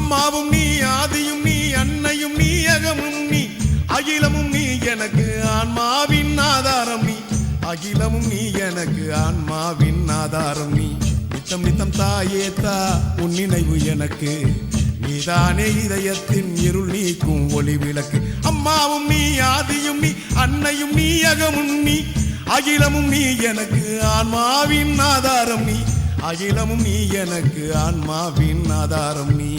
அம்மாவும் நீ, ஆதியும் நீ, அன்னையும் நீ, அகமும் நீ, அகிலமும் நீ, எனக்கு ஆன்மாவின் ஆதாரம் நீ. அகிலமும் நீ, எனக்கு ஆன்மாவின் ஆதாரம் நீ. நித்தம் நித்தம் தாயே தா உன் நினைவு எனக்கு, நீதானே இதயத்தின் இருள் நீக்கும் ஒளி விளக்கு. அம்மாவும் நீ, ஆதியும் நீ, அன்னையும் நீ, அகமும் நீ, அகிலமும் நீ, எனக்கு ஆன்மாவின் ஆதாரம் நீ. அகிலமும் நீ, எனக்கு ஆன்மாவின் ஆதாரம் நீ.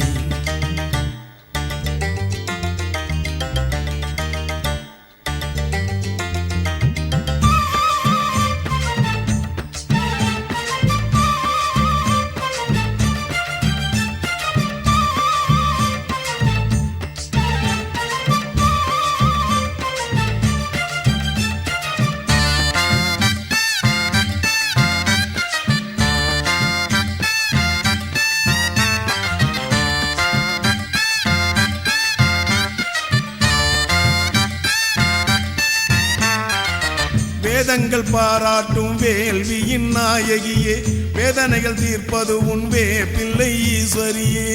வேதங்கள் பாராட்டும் வேள்வியின் நாயகியே, வேதனைகள் தீர்ப்பது உன் வேப்பிள்ளை ஈஸ்வரியே.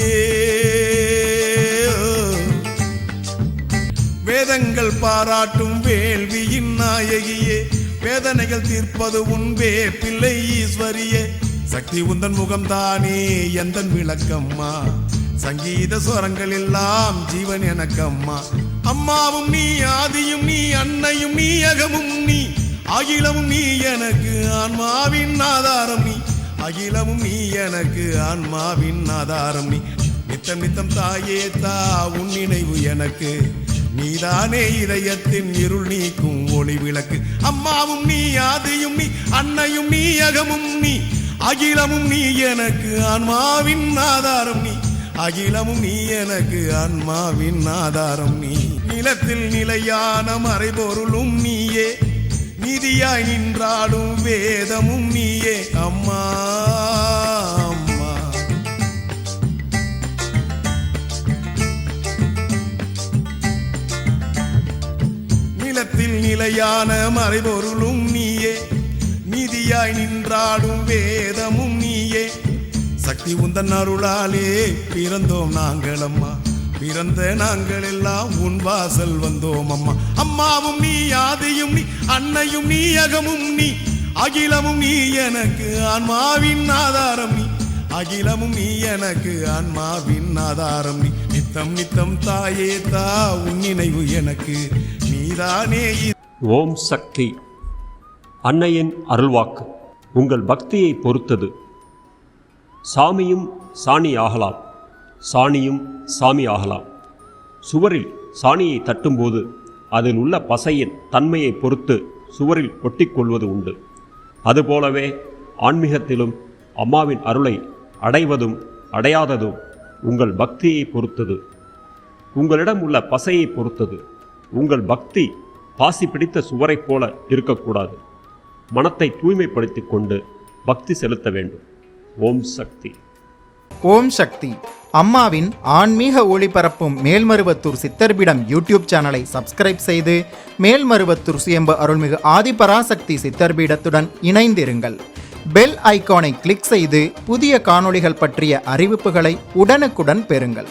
வேதங்கள் பாராட்டும் வேள்வியின் நாயகியே, வேதனைகள் தீர்ப்பது உன் வேப்பிள்ளை ஈஸ்வரியே. சக்தி உந்தன் முகம்தானே எந்தன் விளக்கம்மா, சங்கீத ஸ்வரங்கள் எல்லாம் ஜீவன் எனக்கம்மா. அம்மாவும் நீ, ஆதியும் நீ, அன்னையும் நீ, அகமும் நீ, அகிலமும் நீ, எனக்கு ஆன்மாவின் ஆதாரம் நீ. அகிலமும் நீ, எனக்கு ஆன்மாவின் ஆதாரம் நீ. நித்தம் நித்தம் தாயே தா உன் நினைவு எனக்கு, நீதானே இதயத்தின் இருள் நீக்கும் ஒளி விளக்கு. அம்மாவும் நீ, ஆதியும் நீ, அன்னையும் நீ, அகமும் நீ, அகிலமும் நீ, எனக்கு ஆன்மாவின் ஆதாரம் நீ. அகிலமும் நீ, எனக்கு ஆன்மாவின் ஆதாரம் நீ. நிலத்தில் நிலையான மறைபொருளும் நீயே, நீதியாய் நின்றாடும் வேதமும் நீயே. அம்மா அம்மா, நிலத்தில் நிலையான மறைபொருளும் நீயே, நீதியாய் நின்றாடும் வேதமும் நீயே. சக்தி உந்தன் அருளாலே பிறந்தோம் நாங்கள் அம்மா, பிறந்த நாங்கள் எல்லாம் உன் வாசல் வந்தோம் அம்மா. அம்மாவும் நீ, ஆதியும் நீ, அன்னையும் நீ, அகமும் நீ, அகிலமும் நீ, எனக்கு ஆன்மாவின் ஆதாரம் நீ. அகிலமும் நீ, எனக்கு ஆன்மாவின் ஆதாரம் நீ. நித்தம் நித்தம் தாயே தா உன் நினைவு எனக்கு, நீதானே. ஓம் சக்தி. அன்னையின் அருள்வாக்கு உங்கள் பக்தியை பொறுத்தது. சாமியும் சாணி ஆகலாம், சாணியும் சாமி ஆகலாம். சுவரில் சாணியை தட்டும்போது அதில் உள்ள பசையின் தன்மையை பொறுத்து சுவரில் ஒட்டிக்கொள்வது உண்டு. அதுபோலவே ஆன்மீகத்திலும் அம்மாவின் அருளை அடைவதும் அடையாததும் உங்கள் பக்தியை பொறுத்தது, உங்களிடம் உள்ள பசையை பொறுத்தது. உங்கள் பக்தி பாசி பிடித்த சுவரைப் போல இருக்கக்கூடாது. மனத்தை தூய்மைப்படுத்தி கொண்டு பக்தி செலுத்த வேண்டும். ஓம் சக்தி. ஓம் சக்தி. அம்மாவின் ஆன்மீக ஒளிபரப்பும் மேல்மருவத்தூர் சித்தர்பீடம் யூடியூப் சேனலை சப்ஸ்கிரைப் செய்து மேல்மருவத்தூர் சுயம்பு அருள்மிகு ஆதிபராசக்தி சித்தர்பீடத்துடன் இணைந்திருங்கள். பெல் ஐகானை கிளிக் செய்து புதிய காணொளிகள் பற்றிய அறிவிப்புகளை உடனுக்குடன் பெறுங்கள்.